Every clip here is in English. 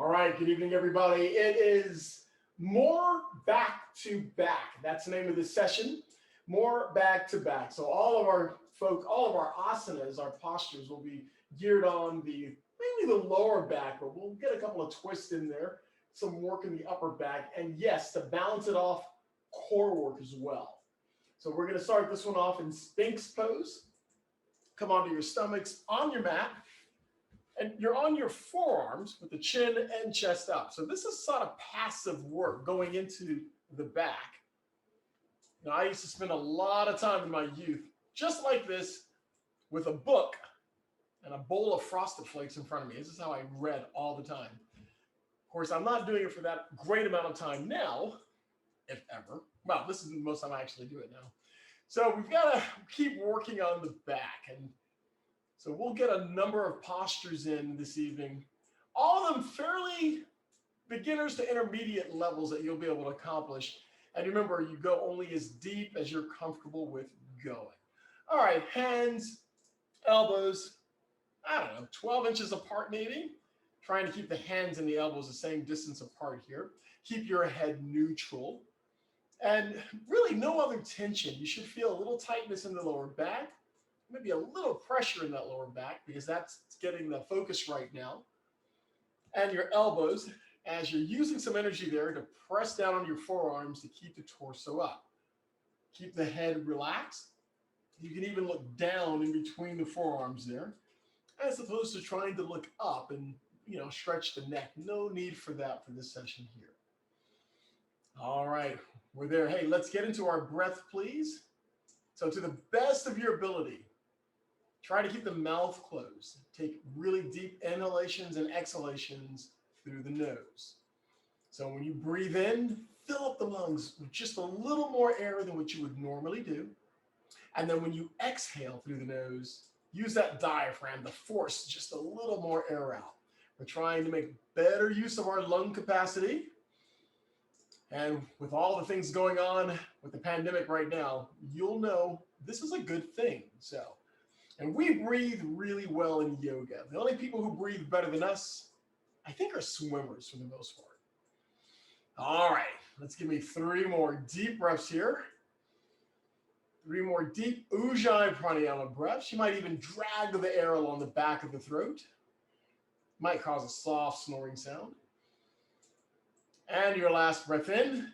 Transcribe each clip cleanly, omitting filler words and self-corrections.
All right, good evening, everybody. It is more back to back. That's the name of this session, more back to back. So all of our asanas, our postures will be geared on mainly the lower back, but we'll get a couple of twists in there, some work in the upper back, and yes, to balance it off, core work as well. So we're going to start this one off in Sphinx pose. Come onto your stomachs on your mat. And you're on your forearms with the chin and chest up. So this is sort of passive work going into the back. Now, I used to spend a lot of time in my youth, just like this, with a book and a bowl of Frosted Flakes in front of me. This is how I read all the time. Of course, I'm not doing it for that great amount of time now, if ever. Well, this is the most time I actually do it now. So we've got to keep working on the back. And so we'll get a number of postures in this evening, all of them fairly beginners to intermediate levels that you'll be able to accomplish. And remember, you go only as deep as you're comfortable with going. All right, hands, elbows, I don't know, 12 inches apart maybe. Trying to keep the hands and the elbows the same distance apart here. Keep your head neutral. And really no other tension. You should feel a little tightness in the lower back. Maybe a little pressure in that lower back because that's getting the focus right now. And your elbows, as you're using some energy there to press down on your forearms to keep the torso up. Keep the head relaxed. You can even look down in between the forearms there, as opposed to trying to look up and stretch the neck. No need for that for this session here. All right, we're there. Hey, let's get into our breath, please. So to the best of your ability, try to keep the mouth closed. Take really deep inhalations and exhalations through the nose. So when you breathe in, fill up the lungs with just a little more air than what you would normally do. And then when you exhale through the nose, use that diaphragm to force just a little more air out. We're trying to make better use of our lung capacity. And with all the things going on with the pandemic right now, you'll know this is a good thing. And we breathe really well in yoga. The only people who breathe better than us, I think, are swimmers for the most part. All right, let's give me 3 more deep breaths here. 3 more deep Ujjayi pranayama breaths. You might even drag the air along the back of the throat. Might cause a soft snoring sound. And your last breath in.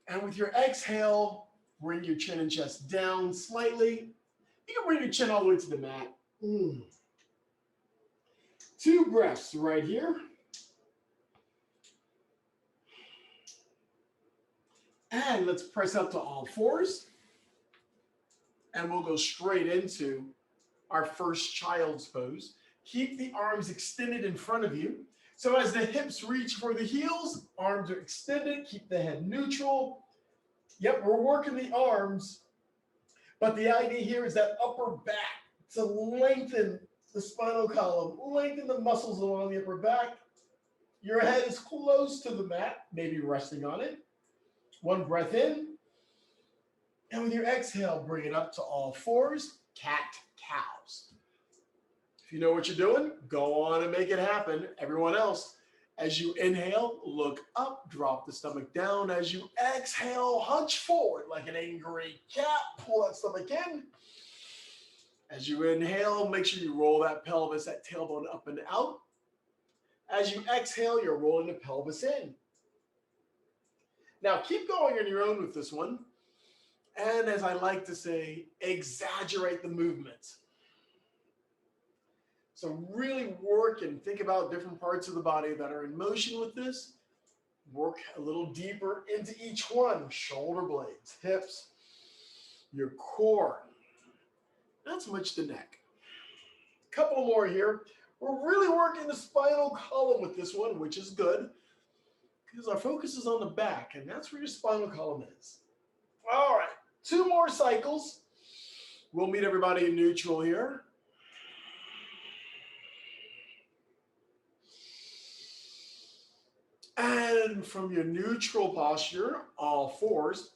And with your exhale, bring your chin and chest down slightly. You can bring your chin all the way to the mat. 2 breaths right here. And let's press up to all 4s. And we'll go straight into our first child's pose. Keep the arms extended in front of you. So as the hips reach for the heels, arms are extended. Keep the head neutral. Yep, we're working the arms. But the idea here is that upper back to lengthen the spinal column, lengthen the muscles along the upper back. Your head is close to the mat, maybe resting on it. 1 breath in. And with your exhale, bring it up to all 4s, cat-cows. If you know what you're doing, go on and make it happen. Everyone else, as you inhale, look up, drop the stomach down. As you exhale, hunch forward like an angry cat. Pull that stomach in. As you inhale, make sure you roll that pelvis, that tailbone up and out. As you exhale, you're rolling the pelvis in. Now, keep going on your own with this one. And as I like to say, exaggerate the movement. So really work and think about different parts of the body that are in motion with this. Work a little deeper into each one. Shoulder blades, hips, your core. Not so much the neck. A couple more here. We're really working the spinal column with this one, which is good because our focus is on the back, and that's where your spinal column is. All right, 2 more cycles. We'll meet everybody in neutral here. And from your neutral posture, all 4s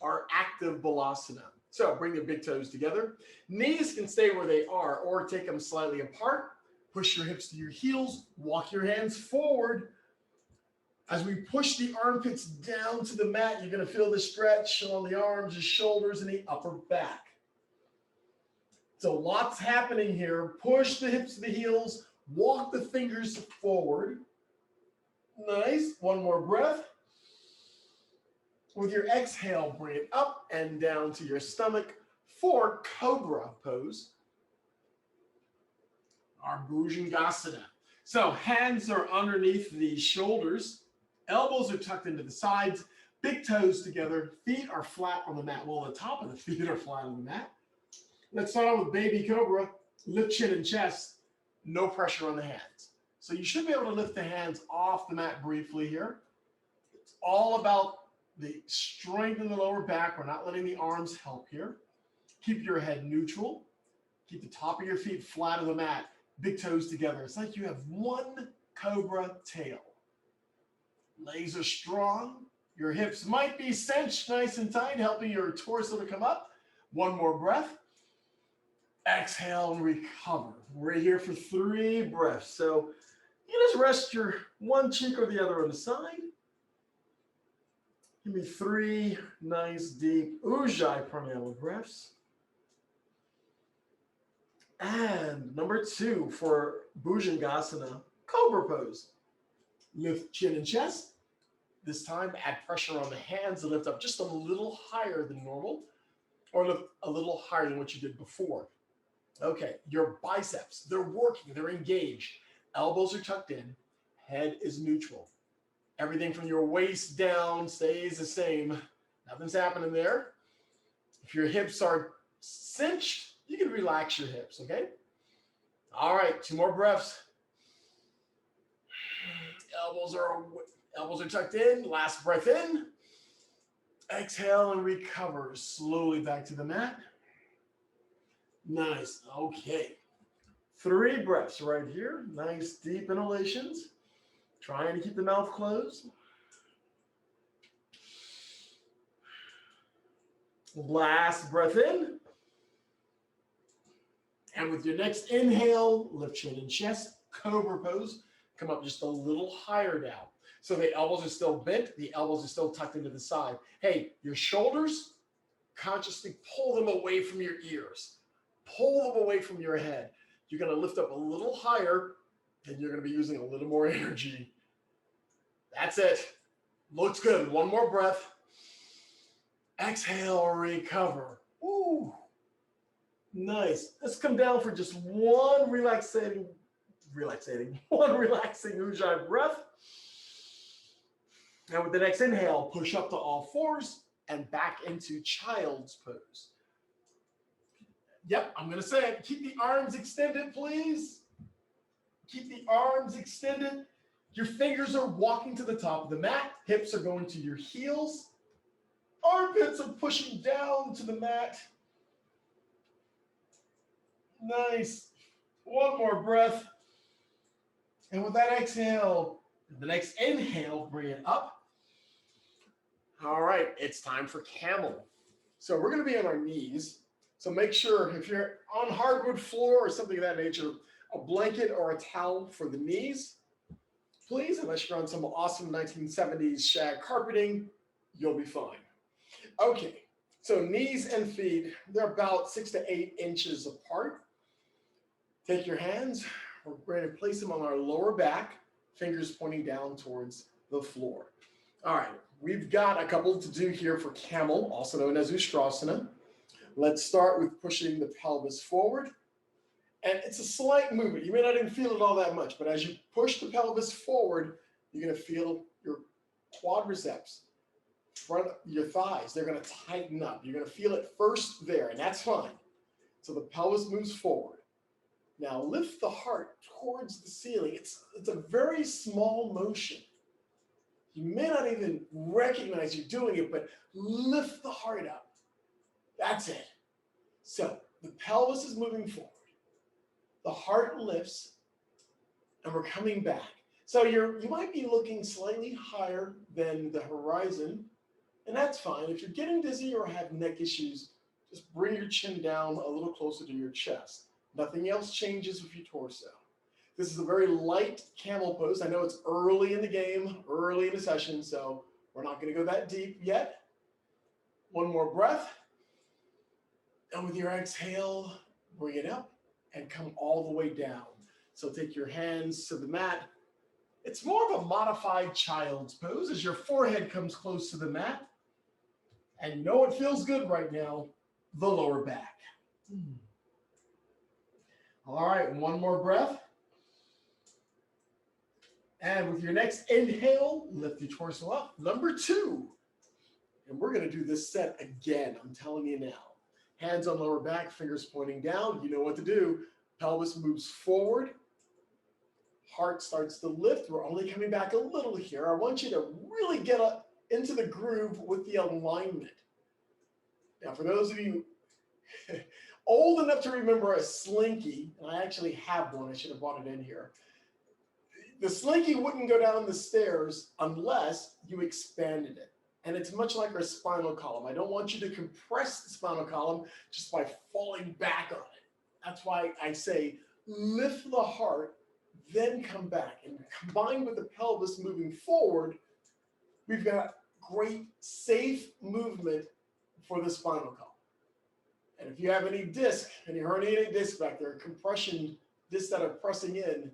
are active balasana. So bring your big toes together. Knees can stay where they are or take them slightly apart. Push your hips to your heels. Walk your hands forward. As we push the armpits down to the mat, you're going to feel the stretch on the arms, the shoulders, and the upper back. So lots happening here. Push the hips to the heels. Walk the fingers forward. Nice. One more breath. With your exhale, bring it up and down to your stomach for Cobra pose. Our Bhujangasana. So hands are underneath the shoulders. Elbows are tucked into the sides. Big toes together. Feet are flat on the mat. Well, the top of the feet are flat on the mat. Let's start off with Baby Cobra. Lift chin and chest. No pressure on the hands. So you should be able to lift the hands off the mat briefly here. It's all about the strength in the lower back. We're not letting the arms help here. Keep your head neutral. Keep the top of your feet flat on the mat. Big toes together. It's like you have one cobra tail. Legs are strong. Your hips might be cinched nice and tight, helping your torso to come up. One more breath. Exhale and recover. We're here for 3 breaths. So you just rest your one cheek or the other on the side. Give me 3 nice deep Ujjayi Pranayama breaths. And number 2 for Bhujangasana, Cobra pose. Lift chin and chest. This time add pressure on the hands and lift up just a little higher than normal, or lift a little higher than what you did before. Okay, your biceps, they're working, they're engaged. Elbows are tucked in, head is neutral. Everything from your waist down stays the same. Nothing's happening there. If your hips are cinched, you can relax your hips, okay? All right, 2 more breaths. Elbows are tucked in. Last breath in. Exhale and recover slowly back to the mat. Nice. Okay. 3 breaths right here. Nice deep inhalations. Trying to keep the mouth closed. Last breath in. And with your next inhale, lift chin and chest, Cobra pose. Come up just a little higher now. So the elbows are still bent. The elbows are still tucked into the side. Hey, your shoulders, consciously pull them away from your ears. Pull them away from your head. You're going to lift up a little higher, and you're going to be using a little more energy. That's it. Looks good. 1 more breath. Exhale, recover. Ooh. Nice. Let's come down for just one relaxing Ujjayi breath. And with the next inhale, push up to all 4s and back into child's pose. Yep, I'm going to say it. Keep the arms extended, please. Keep the arms extended. Your fingers are walking to the top of the mat. Hips are going to your heels. Armpits are pushing down to the mat. Nice. 1 more breath. And with that exhale, the next inhale, bring it up. All right, it's time for Camel. So we're going to be on our knees. So make sure if you're on hardwood floor or something of that nature, a blanket or a towel for the knees. Please, unless you're on some awesome 1970s shag carpeting, you'll be fine. Okay, so knees and feet, they're about 6 to 8 inches apart. Take your hands, we're going to place them on our lower back, fingers pointing down towards the floor. All right, we've got a couple to do here for Camel, also known as Ustrasana. Let's start with pushing the pelvis forward. And it's a slight movement. You may not even feel it all that much, but as you push the pelvis forward, you're going to feel your quadriceps, front of your thighs, they're going to tighten up. You're going to feel it first there, and that's fine. So the pelvis moves forward. Now lift the heart towards the ceiling. It's a very small motion. You may not even recognize you're doing it, but lift the heart up. That's it. So the pelvis is moving forward. The heart lifts, and we're coming back. So you might be looking slightly higher than the horizon, and that's fine. If you're getting dizzy or have neck issues, just bring your chin down a little closer to your chest. Nothing else changes with your torso. This is a very light camel pose. I know it's early in the game, early in the session, so we're not going to go that deep yet. One more breath. And with your exhale, bring it up and come all the way down. So take your hands to the mat. It's more of a modified child's pose as your forehead comes close to the mat. And you know what feels good right now? The lower back. All right, one more breath. And with your next inhale, lift your torso up. Number 2. And we're going to do this set again. I'm telling you now. Hands on lower back, fingers pointing down. You know what to do. Pelvis moves forward. Heart starts to lift. We're only coming back a little here. I want you to really get up into the groove with the alignment. Now, for those of you old enough to remember a slinky, and I actually have one. I should have brought it in here. The slinky wouldn't go down the stairs unless you expanded it. And it's much like our spinal column. I don't want you to compress the spinal column just by falling back on it. That's why I say lift the heart, then come back. And combined with the pelvis moving forward, we've got great, safe movement for the spinal column. And if you have any disc, any herniated disc back there, compression discs that are pressing in,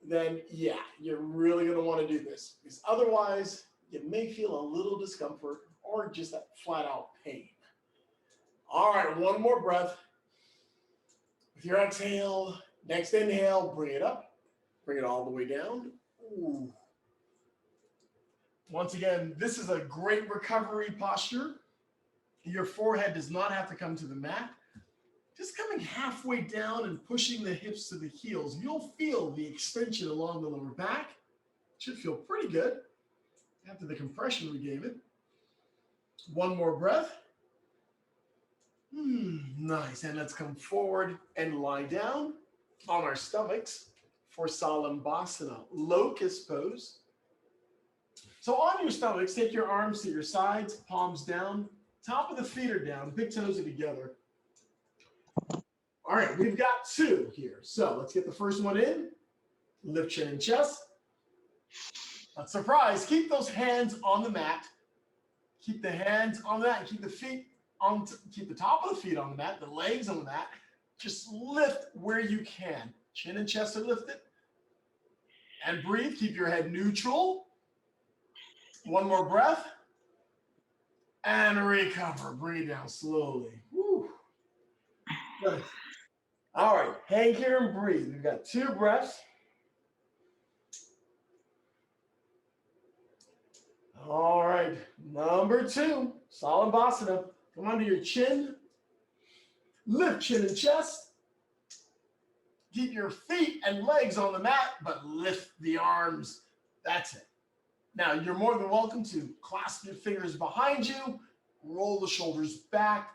then yeah, you're really going to want to do this. Because otherwise, you may feel a little discomfort or just that flat out pain. All right, one more breath. With your exhale, next inhale, bring it up. Bring it all the way down. Ooh. Once again, this is a great recovery posture. Your forehead does not have to come to the mat. Just coming halfway down and pushing the hips to the heels. You'll feel the extension along the lower back. Should feel pretty good after the compression we gave it. One more breath. Nice. And let's come forward and lie down on our stomachs for Salambasana, locust pose. So on your stomachs, take your arms to your sides, palms down, top of the feet are down, big toes are together. All right, we've got 2 here. So let's get the first one in. Lift chin and chest. Not surprised. Keep those hands on the mat. Keep the hands on that. Keep the feet on. Keep the top of the feet on the mat. The legs on the mat. Just lift where you can. Chin and chest are lifted. And breathe. Keep your head neutral. One more breath. And recover. Bring it down slowly. Woo. Good. All right. Hang here and breathe. We've got 2 breaths. All right, number 2, Salambasana. Come onto your chin. Lift chin and chest. Keep your feet and legs on the mat, but lift the arms. That's it. Now, you're more than welcome to clasp your fingers behind you, roll the shoulders back,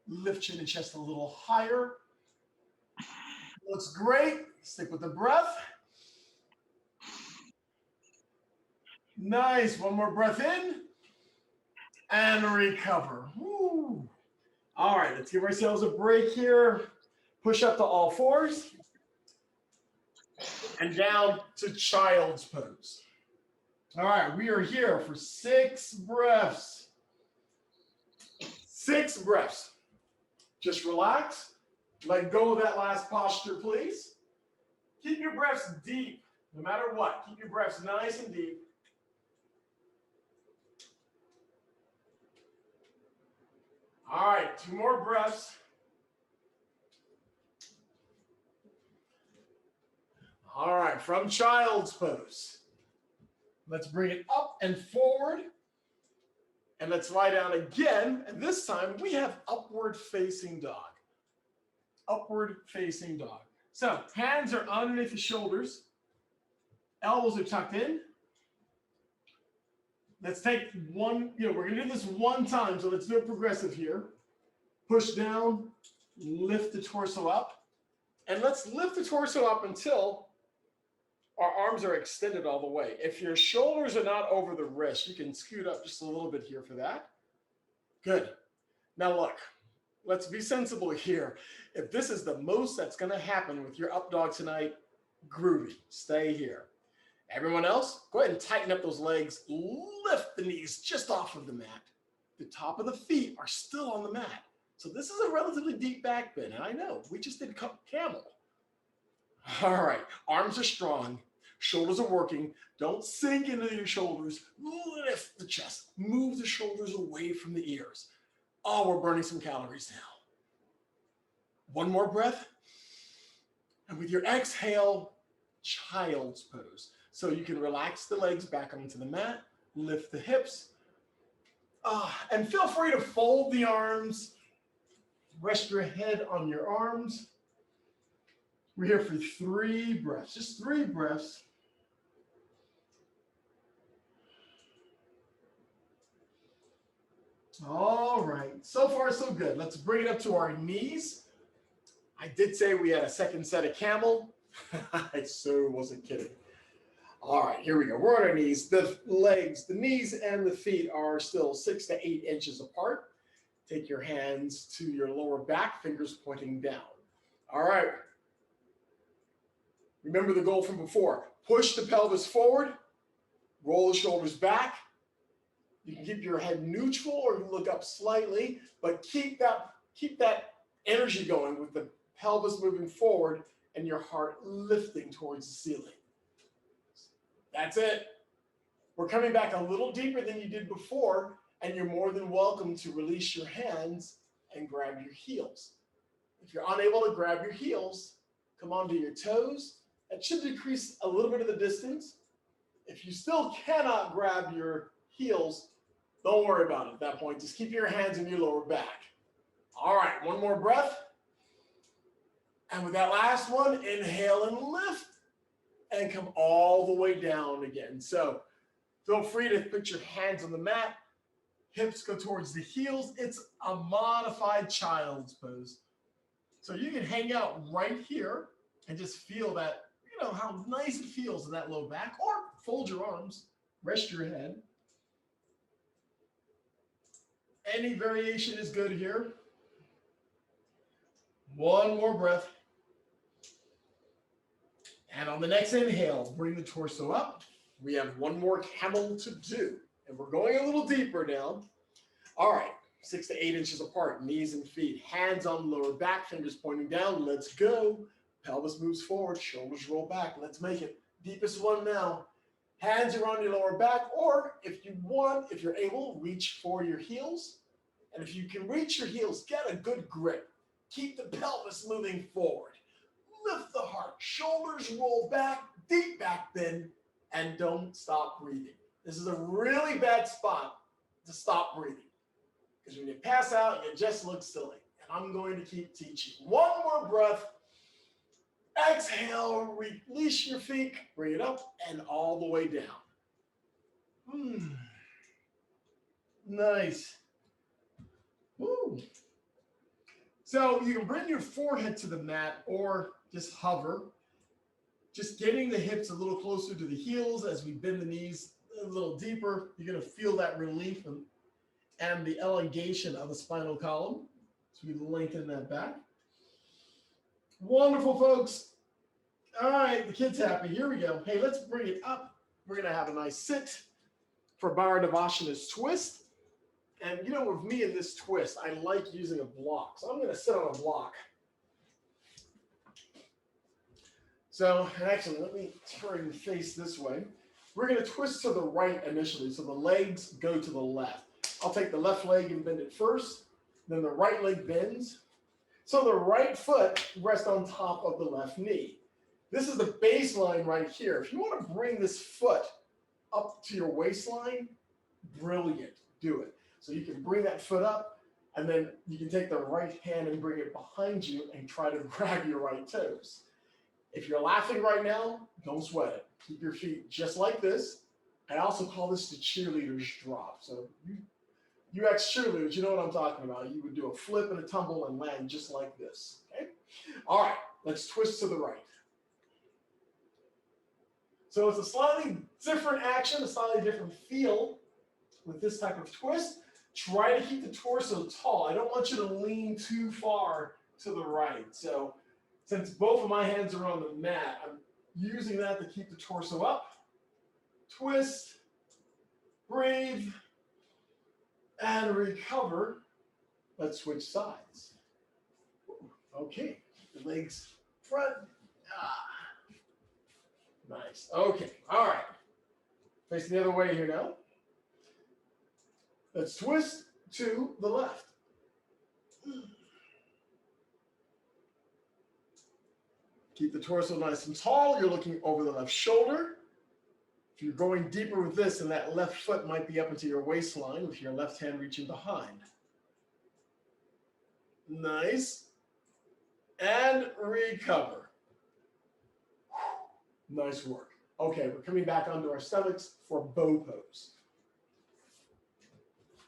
lift chin and chest a little higher. Looks great. Stick with the breath. Nice. One more breath in and recover. Woo. All right, let's give ourselves a break here. Push up to all fours and down to child's pose. All right, we are here for 6 breaths. 6 breaths. Just relax. Let go of that last posture, please. Keep your breaths deep, no matter what. Keep your breaths nice and deep. All right, 2 more breaths. All right, from child's pose. Let's bring it up and forward. And let's lie down again. And this time we have upward facing dog. Upward facing dog. So hands are underneath the shoulders. Elbows are tucked in. Let's take one, we're going to do this one time. So let's do it progressive here. Push down, lift the torso up. And let's lift the torso up until our arms are extended all the way. If your shoulders are not over the wrist, you can scoot up just a little bit here for that. Good. Now look, let's be sensible here. If this is the most that's going to happen with your up dog tonight, groovy. Stay here. Everyone else, go ahead and tighten up those legs. Lift the knees just off of the mat. The top of the feet are still on the mat. So this is a relatively deep back bend. And I know, we just did camel. All right, arms are strong. Shoulders are working. Don't sink into your shoulders. Lift the chest. Move the shoulders away from the ears. Oh, we're burning some calories now. One more breath. And with your exhale, child's pose. So you can relax the legs back onto the mat, lift the hips, and feel free to fold the arms, rest your head on your arms. We're here for 3 breaths, just 3 breaths. All right, so far so good. Let's bring it up to our knees. I did say we had a second set of camel. I so wasn't kidding. All right, here we go. We're on our knees. The legs, the knees and the feet are still 6 to 8 inches apart. Take your hands to your lower back, fingers pointing down. All right. Remember the goal from before. Push the pelvis forward, roll the shoulders back. You can keep your head neutral or you can look up slightly, but keep that energy going with the pelvis moving forward and your heart lifting towards the ceiling. That's it. We're coming back a little deeper than you did before, and you're more than welcome to release your hands and grab your heels. If you're unable to grab your heels, come onto your toes. That should decrease a little bit of the distance. If you still cannot grab your heels, don't worry about it at that point. Just keep your hands in your lower back. All right, one more breath. And with that last one, inhale and lift and come all the way down again. So feel free to put your hands on the mat. Hips go towards the heels. It's a modified child's pose. So you can hang out right here and just feel that, how nice it feels in that low back, or fold your arms, rest your head. Any variation is good here. One more breath. And on the next inhale, bring the torso up. We have one more camel to do. And we're going a little deeper now. All right, 6 to 8 inches apart, knees and feet, hands on lower back, fingers pointing down. Let's go. Pelvis moves forward, shoulders roll back. Let's make it. Deepest one now. Hands are on your lower back, or if you're able, reach for your heels. And if you can reach your heels, get a good grip. Keep the pelvis moving forward. Lift the heart, shoulders roll back, deep back bend, and don't stop breathing. This is a really bad spot to stop breathing, because when you pass out, you just look silly. And I'm going to keep teaching. One more breath. Exhale, release your feet, bring it up and all the way down. Nice. Woo. So you can bring your forehead to the mat or just hover. Just getting the hips a little closer to the heels as we bend the knees a little deeper. You're going to feel that relief and the elongation of the spinal column. So we lengthen that back. Wonderful, folks. All right, the kid's happy. Here we go. Hey, let's bring it up. We're going to have a nice sit for Bharadvasana's twist. And with me in this twist, I like using a block. So I'm going to sit on a block. So, and actually, let me turn and face this way. We're going to twist to the right initially. So the legs go to the left. I'll take the left leg and bend it first. Then the right leg bends. So the right foot rests on top of the left knee. This is the baseline right here. If you want to bring this foot up to your waistline, brilliant. Do it. So you can bring that foot up, and then you can take the right hand and bring it behind you and try to grab your right toes. If you're laughing right now, don't sweat it. Keep your feet just like this. I also call this the cheerleader's drop. So you ex-cheerleaders, you know what I'm talking about. You would do a flip and a tumble and land just like this. Okay? All right, let's twist to the right. So it's a slightly different action, a slightly different feel with this type of twist. Try to keep the torso tall. I don't want you to lean too far to the right. So since both of my hands are on the mat, I'm using that to keep the torso up. Twist, breathe, and recover. Let's switch sides. Okay, the legs front. Nice. Okay, all right. Facing the other way here now. Let's twist to the left. Keep the torso nice and tall. You're looking over the left shoulder. If you're going deeper with this, then that left foot might be up into your waistline with your left hand reaching behind. Nice. And recover. Nice work. Okay, we're coming back onto our stomachs for bow pose.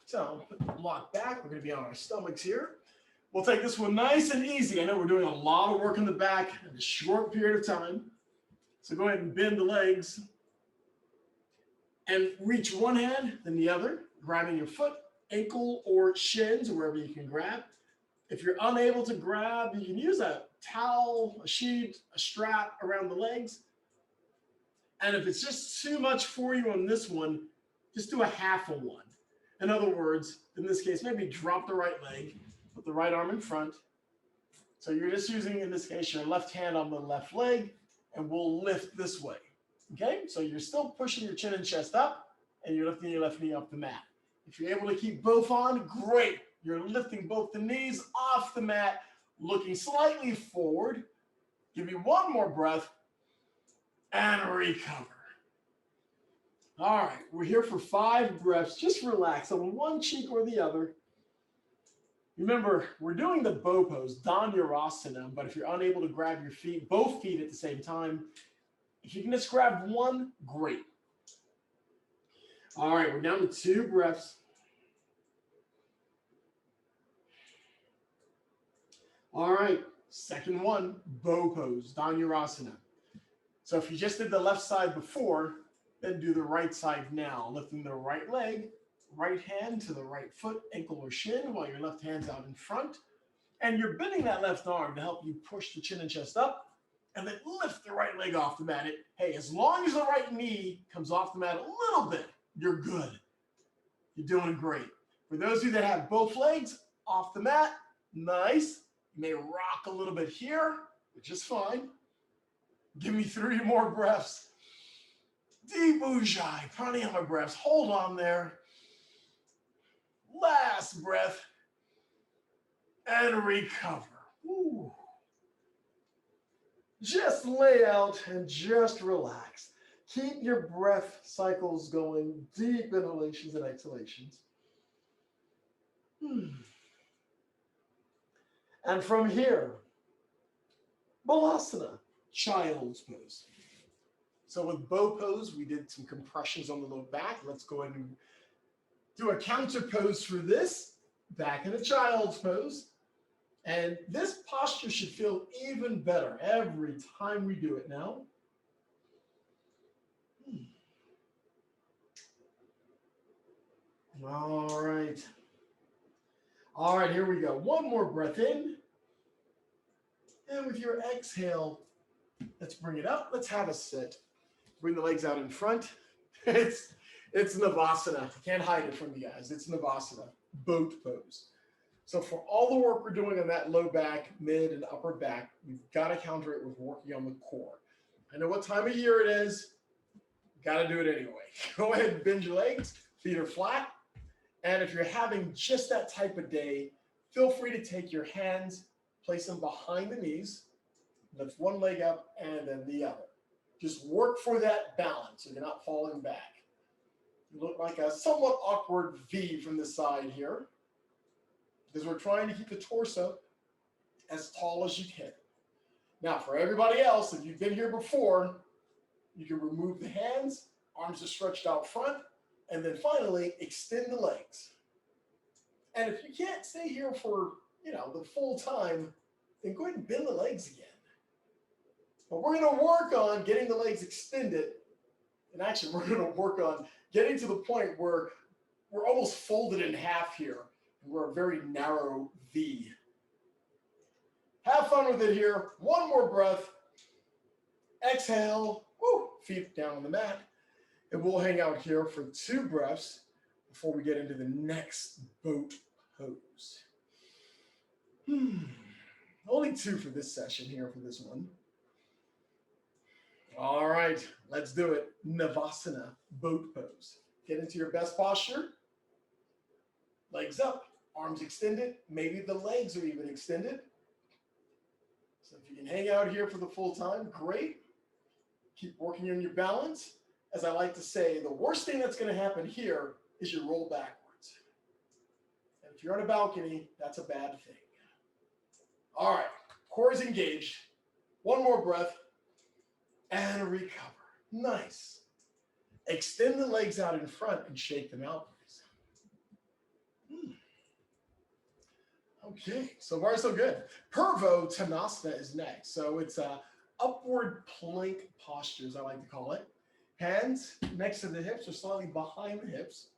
So, put the block back. We're going to be on our stomachs here. We'll take this one nice and easy. I know we're doing a lot of work in the back in a short period of time. So go ahead and bend the legs and reach one hand, then the other, grabbing your foot, ankle, or shins, or wherever you can grab. If you're unable to grab, you can use a towel, a sheet, a strap around the legs. And if it's just too much for you on this one, just do a half of one. In other words, in this case, maybe drop the right leg, put the right arm in front. So you're just using, in this case, your left hand on the left leg, and we'll lift this way. Okay, so you're still pushing your chin and chest up, and you're lifting your left knee off the mat. If you're able to keep both on, great. You're lifting both the knees off the mat, looking slightly forward. Give me one more breath, and recover. All right, we're here for 5 breaths. Just relax on one cheek or the other. Remember, we're doing the bow pose, Ustrasana, but if you're unable to grab your feet, both feet at the same time, if you can just grab one, great. All right, we're down to 2 breaths. All right, second one, bow pose, Ustrasana. So if you just did the left side before, then do the right side now, lifting the right leg, right hand to the right foot, ankle or shin, while your left hand's out in front. And you're bending that left arm to help you push the chin and chest up, and then lift the right leg off the mat. Hey, as long as the right knee comes off the mat a little bit, you're good. You're doing great. For those of you that have both legs off the mat, nice. You may rock a little bit here, which is fine. Give me 3 more breaths. Deep ujjayi, pranayama breaths. Hold on there. Last breath. And recover. Woo. Just lay out and just relax. Keep your breath cycles going, deep inhalations and exhalations. And from here, balasana, child's pose. So with bow pose, we did some compressions on the low back. Let's go ahead and do a counter pose for this, back in a child's pose. And this posture should feel even better every time we do it now. All right. All right, here we go. One more breath in. And with your exhale, let's bring it up. Let's have a sit. Bring the legs out in front. It's Navasana. Can't hide it from you guys. It's Navasana, boat pose. So for all the work we're doing on that low back, mid, and upper back, we've got to counter it with working on the core. I know what time of year it is. Got to do it anyway. Go ahead and bend your legs. Feet are flat. And if you're having just that type of day, feel free to take your hands, place them behind the knees, lift one leg up and then the other. Just work for that balance so you're not falling back. You look like a somewhat awkward V from the side here because we're trying to keep the torso as tall as you can. Now, for everybody else, if you've been here before, you can remove the hands, arms are stretched out front, and then finally extend the legs. And if you can't stay here for, the full time, then go ahead and bend the legs again. But we're going to work on getting the legs extended. And actually, we're going to work on getting to the point where we're almost folded in half here. And we're a very narrow V. Have fun with it here. One more breath. Exhale, woo, feet down on the mat. And we'll hang out here for 2 breaths before we get into the next boat pose. Only 2 for this session here for this one. All right, let's do it. Navasana, boat pose. Get into your best posture. Legs up, arms extended. Maybe the legs are even extended. So if you can hang out here for the full time, great. Keep working on your balance. As I like to say, the worst thing that's going to happen here is you roll backwards. And if you're on a balcony, that's a bad thing. All right, core is engaged. 1 more breath and recover. Nice. Extend the legs out in front and shake them out, please. Okay, so far so good. Purvottanasana is next. So it's a upward plank posture, as I like to call it. Hands next to the hips or slightly behind the hips.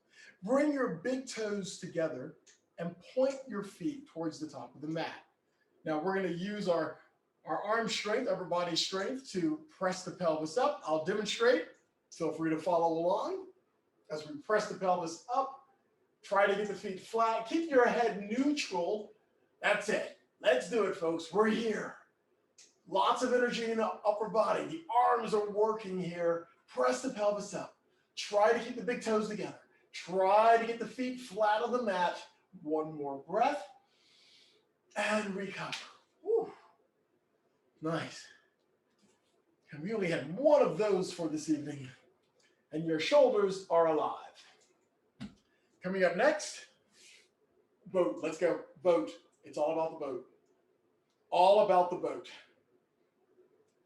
Bring your big toes together and point your feet towards the top of the mat. Now we're going to use our arm strength, upper body strength to press the pelvis up. I'll demonstrate. Feel free to follow along as we press the pelvis up. Try to get the feet flat. Keep your head neutral. That's it. Let's do it, folks. We're here. Lots of energy in the upper body. The arms are working here. Press the pelvis up. Try to keep the big toes together. Try to get the feet flat on the mat. 1 more breath. And recover. Woo. Nice. And we only had 1 of those for this evening. And your shoulders are alive. Coming up next, boat. Let's go. Boat. It's all about the boat. All about the boat.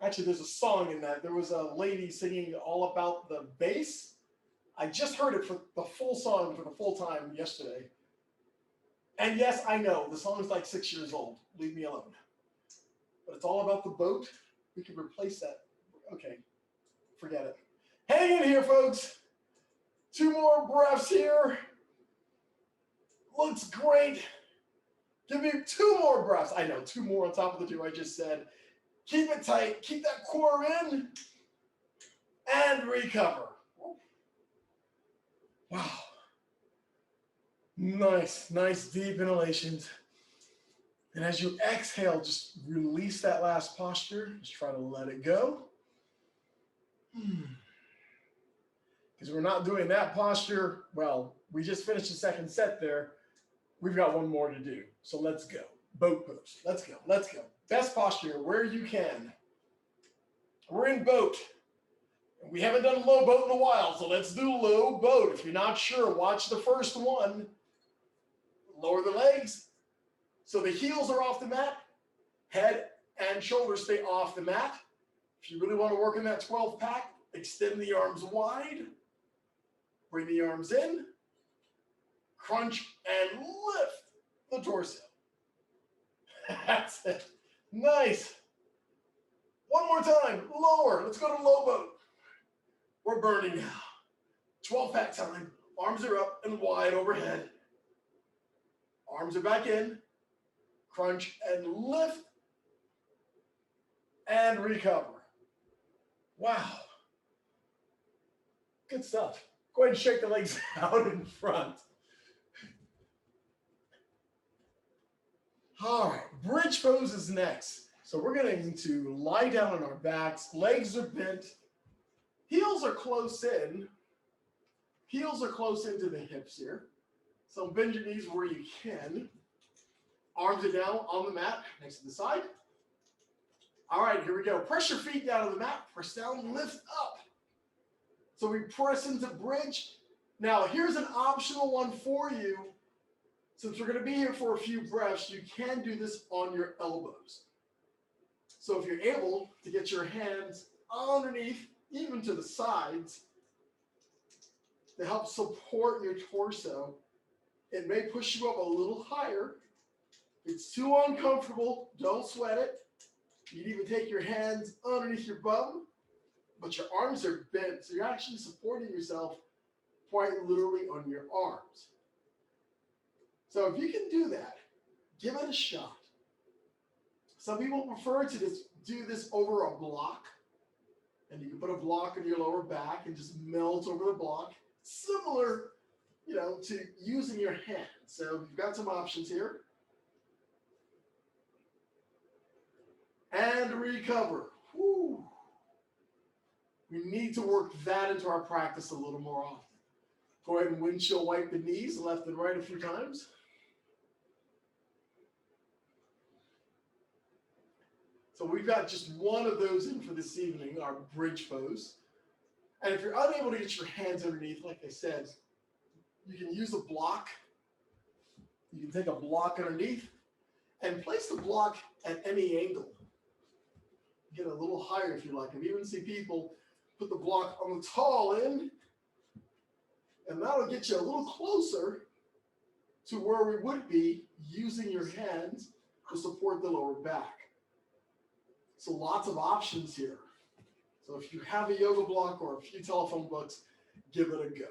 Actually, there's a song in that. There was a lady singing all about the bass. I just heard it for the full song for the full time yesterday. And yes, I know, the song is like 6 years old. Leave me alone. But it's all about the boat. We can replace that. Okay, forget it. Hang in here, folks. 2 more breaths here. Looks great. Give me 2 more breaths. I know, 2 more on top of the 2 I just said. Keep it tight. Keep that core in. And recover. Wow. Nice, nice deep inhalations. And as you exhale, just release that last posture. Just try to let it go. Because we're not doing that posture. Well, we just finished the 2nd set there. We've got 1 more to do. So let's go. Boat pose. Let's go. Let's go. Best posture where you can. We're in boat. We haven't done low boat in a while, so let's do low boat. If you're not sure, watch the first one. Lower the legs so the heels are off the mat. Head and shoulders stay off the mat. If you really want to work in that 12 pack, extend the arms wide. Bring the arms in. Crunch and lift the torso. That's it. Nice. 1 more time. Lower. Let's go to low boat. We're burning now. 12 pack time. Arms are up and wide overhead. Arms are back in. Crunch and lift. And recover. Wow. Good stuff. Go ahead and shake the legs out in front. All right, bridge pose is next. So we're going to lie down on our backs. Legs are bent. Heels are close in. Heels are close into the hips here. So bend your knees where you can. Arms are down on the mat next to the side. All right, here we go. Press your feet down on the mat. Press down, lift up. So we press into bridge. Now, here's an optional one for you. Since we're going to be here for a few breaths, you can do this on your elbows. So if you're able to get your hands underneath, even to the sides, to help support your torso, it may push you up a little higher. If it's too uncomfortable, don't sweat it. You can even take your hands underneath your bum, but your arms are bent, so you're actually supporting yourself quite literally on your arms. So if you can do that, give it a shot. Some people prefer to just do this over a block. And you can put a block on your lower back and just melt over the block. Similar, to using your hands. So you've got some options here. And recover. Whew. We need to work that into our practice a little more often. Go ahead and windshield wipe the knees left and right a few times. So we've got just one of those in for this evening, our bridge pose. And if you're unable to get your hands underneath, like I said, you can use a block. You can take a block underneath and place the block at any angle. Get a little higher if you like. I've even seen people put the block on the tall end, and that'll get you a little closer to where we would be using your hands to support the lower back. So lots of options here. So if you have a yoga block or a few telephone books, give it a go.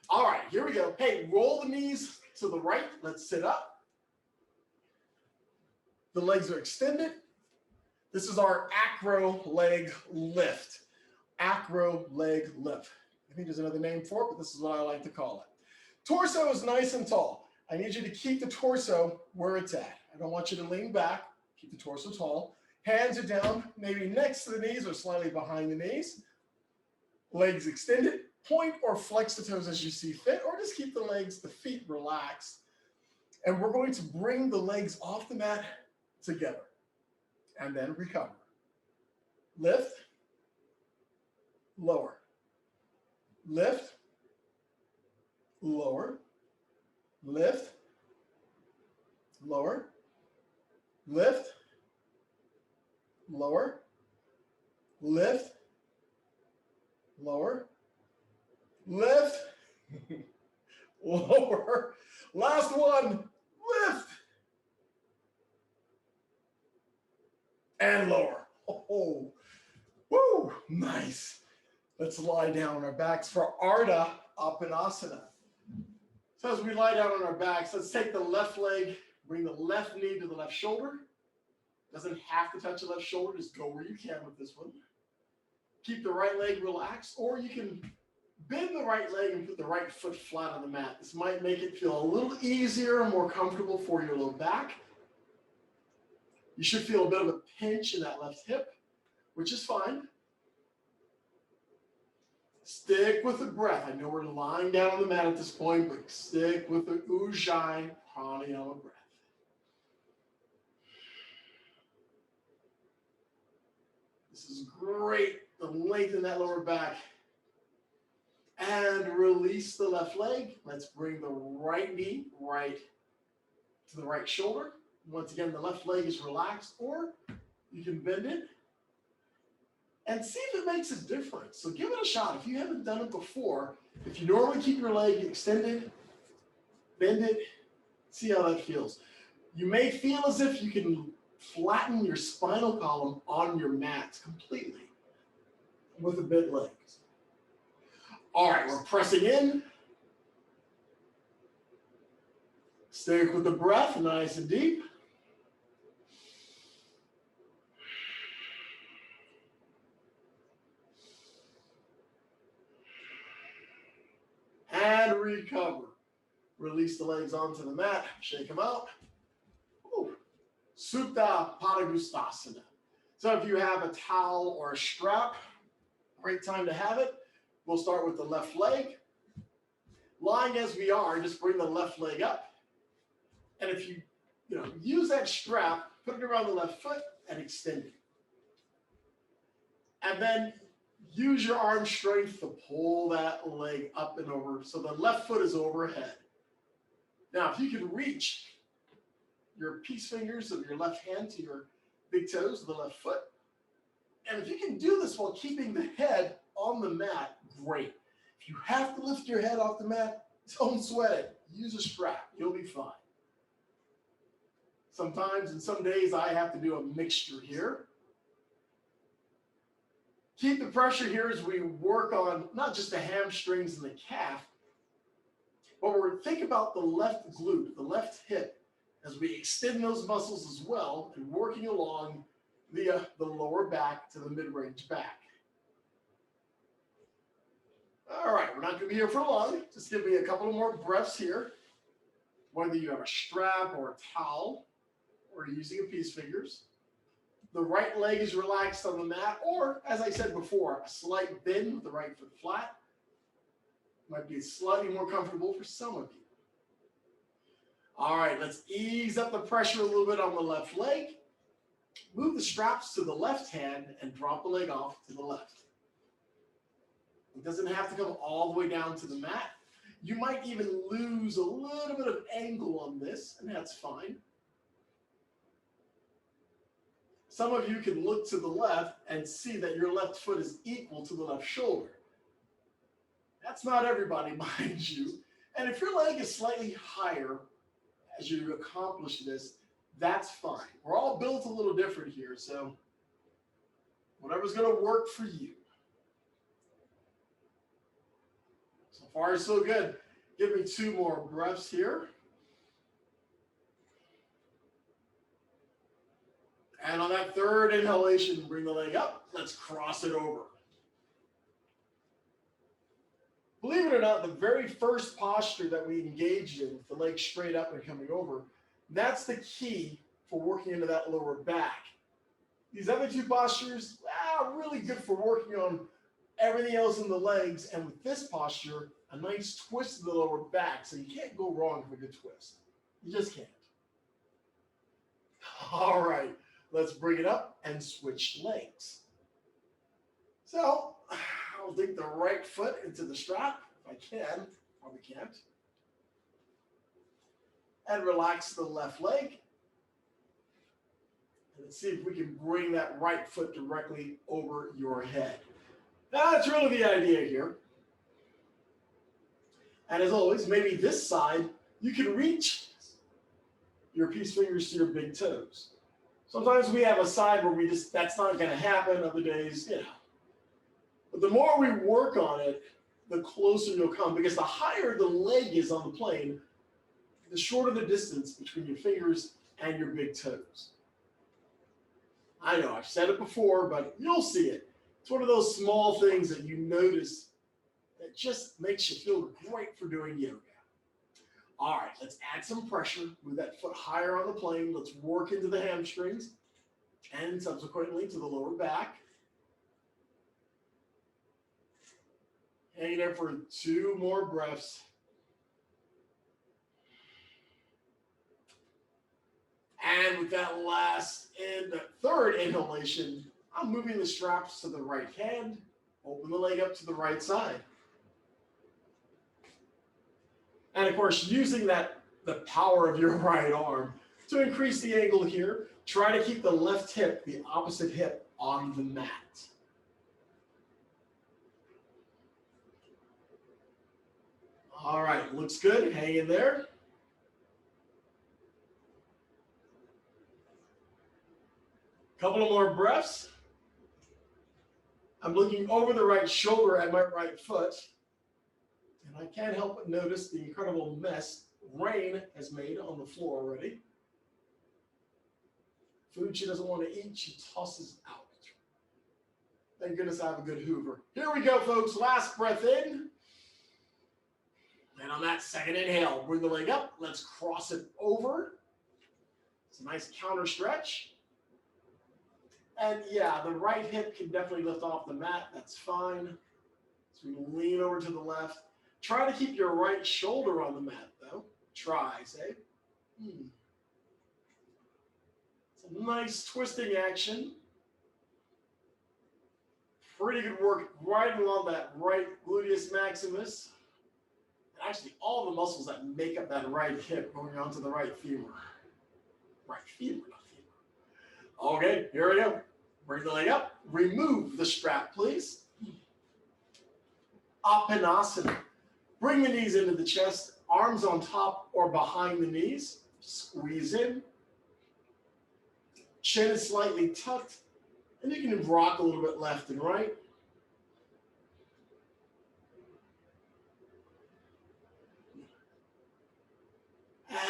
All right, here we go. Hey, roll the knees to the right. Let's sit up. The legs are extended. This is our acro leg lift. Acro leg lift. I think there's another name for it, but this is what I like to call it. Torso is nice and tall. I need you to keep the torso where it's at. I don't want you to lean back. Keep the torso tall. Hands are down, maybe next to the knees or slightly behind the knees. Legs extended. Point or flex the toes as you see fit, or just keep the feet relaxed. And we're going to bring the legs off the mat together and then recover. Lift, lower. Lift, lower. Lift, lower. Lift, lower. Lift, lower. Lift, lower. Last one, lift, and lower. Oh, woo, nice. Let's lie down on our backs for Ardha Apanasana. So as we lie down on our backs, let's take the left leg, bring the left knee to the left shoulder. Doesn't have to touch the left shoulder, just go where you can with this one. Keep the right leg relaxed, or you can bend the right leg and put the right foot flat on the mat. This might make it feel a little easier and more comfortable for your low back. You should feel a bit of a pinch in that left hip, which is fine. Stick with the breath. I know we're lying down on the mat at this point, but stick with the Ujjayi pranayama breath. This is great to lengthen that lower back. And release the left leg. Let's bring the right knee right to the right shoulder. Once again, the left leg is relaxed, or you can bend it and see if it makes a difference. So give it a shot. If you haven't done it before, if you normally keep your leg extended, bend it, see how that feels. You may feel as if you can flatten your spinal column on your mat completely with a bent leg. All right, we're pressing in. Stick with the breath, nice and deep. And recover. Release the legs onto the mat, shake them out. Ooh. Supta Padangusthasana. So if you have a towel or a strap, great time to have it. We'll start with the left leg. Lying as we are, just bring the left leg up. And if you use that strap, put it around the left foot and extend it. And then use your arm strength to pull that leg up and over so the left foot is overhead. Now, if you can reach your peace fingers of your left hand to your big toes of the left foot, and if you can do this while keeping the head on the mat, great. If you have to lift your head off the mat, don't sweat it. Use a strap. You'll be fine. Sometimes and some days I have to do a mixture here. Keep the pressure here as we work on not just the hamstrings and the calf, but we're think about the left glute, the left hip, as we extend those muscles as well and working along the lower back to the mid-range back. All right, we're not going to be here for long. Just give me a couple of more breaths here. Whether you have a strap or a towel or you're using a peace fingers. The right leg is relaxed on the mat, or as I said before, a slight bend with the right foot flat. Might be slightly more comfortable for some of you. All right, let's ease up the pressure a little bit on the left leg. Move the straps to the left hand and drop the leg off to the left. It doesn't have to come all the way down to the mat. You might even lose a little bit of angle on this, and that's fine. Some of you can look to the left and see that your left foot is equal to the left shoulder. That's not everybody, mind you. And if your leg is slightly higher as you accomplish this, that's fine. We're all built a little different here, so whatever's going to work for you. So far, so good. Give me 2 more breaths here. And on that third inhalation, bring the leg up. Let's cross it over. Believe it or not, the very first posture that we engaged in, with the leg straight up and coming over, that's the key for working into that lower back. These other 2 postures are really good for working on everything else in the legs. And with this posture, a nice twist of the lower back. So you can't go wrong with a good twist. You just can't. All right. Let's bring it up and switch legs. So I'll dig the right foot into the strap if I can. Probably can't. And relax the left leg. And let's see if we can bring that right foot directly over your head. That's really the idea here. And as always, maybe this side, you can reach your peace fingers to your big toes. Sometimes we have a side where that's not going to happen. Other days, But the more we work on it, the closer you'll come. Because the higher the leg is on the plane, the shorter the distance between your fingers and your big toes. I know, I've said it before, but you'll see it. It's one of those small things that you notice that just makes you feel great for doing yoga. All right, let's add some pressure. Move that foot higher on the plane. Let's work into the hamstrings and subsequently to the lower back. Hang there for 2 more breaths. And with that third inhalation, I'm moving the straps to the right hand. Open the leg up to the right side. And of course, using the power of your right arm to increase the angle here, try to keep the left hip, the opposite hip, on the mat. All right, looks good. Hang in there. Couple of more breaths. I'm looking over the right shoulder at my right foot. And I can't help but notice the incredible mess Rain has made on the floor already. Food she doesn't want to eat, she tosses out. Thank goodness I have a good Hoover. Here we go, folks. Last breath in. And on that second inhale, bring the leg up. Let's cross it over. It's a nice counter stretch. And yeah, the right hip can definitely lift off the mat. That's fine. So we lean over to the left. Try to keep your right shoulder on the mat, though. Try, say. It's a nice twisting action. Pretty good work right along that right gluteus maximus. And actually, all the muscles that make up that right hip going onto the right femur. Right femur, not femur. Okay, here we go. Bring the leg up. Remove the strap, please. Asanas. Bring the knees into the chest. Arms on top or behind the knees. Squeeze in. Chin is slightly tucked. And you can rock a little bit left and right.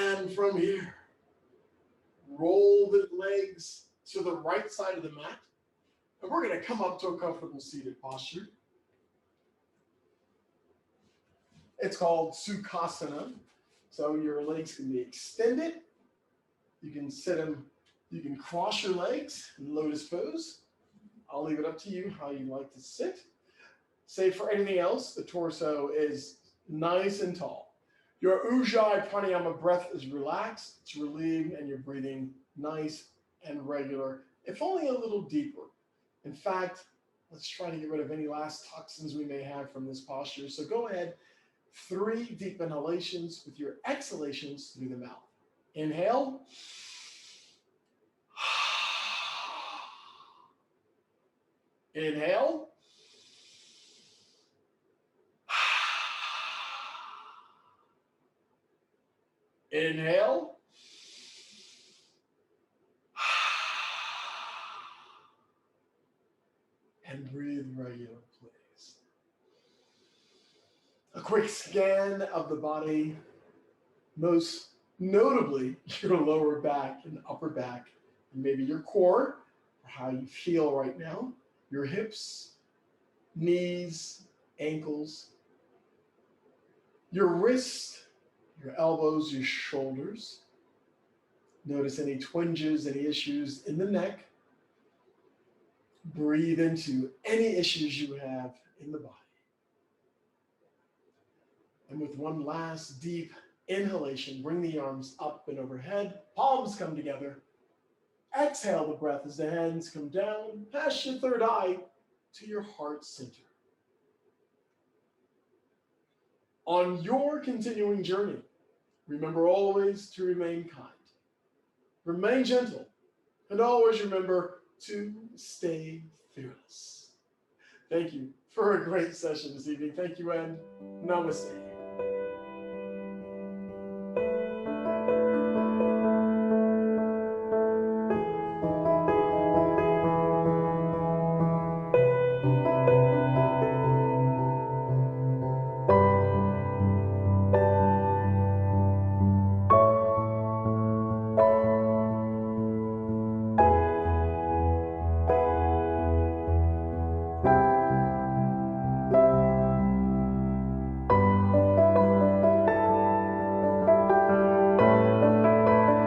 And from here, roll the legs to the right side of the mat. And we're going to come up to a comfortable seated posture. It's called Sukhasana. So your legs can be extended. You can sit them, you can cross your legs in lotus pose. I'll leave it up to you how you like to sit. Save for anything else, the torso is nice and tall. Your Ujjayi Pranayama breath is relaxed, it's relieved, and you're breathing nice and regular, if only a little deeper. In fact, let's try to get rid of any last toxins we may have from this posture. So go ahead, 3 deep inhalations with your exhalations through the mouth. Inhale. Inhale. Inhale. And breathe regular, please. A quick scan of the body, most notably your lower back and upper back, and maybe your core, or how you feel right now, your hips, knees, ankles, your wrists, your elbows, your shoulders. Notice any twinges, any issues in the neck. Breathe into any issues you have in the body. And with one last deep inhalation, bring the arms up and overhead. Palms come together. Exhale the breath as the hands come down past your third eye to your heart center. On your continuing journey, remember always to remain kind, remain gentle, and always remember to stay fearless. Thank you for a great session this evening. Thank you and namaste.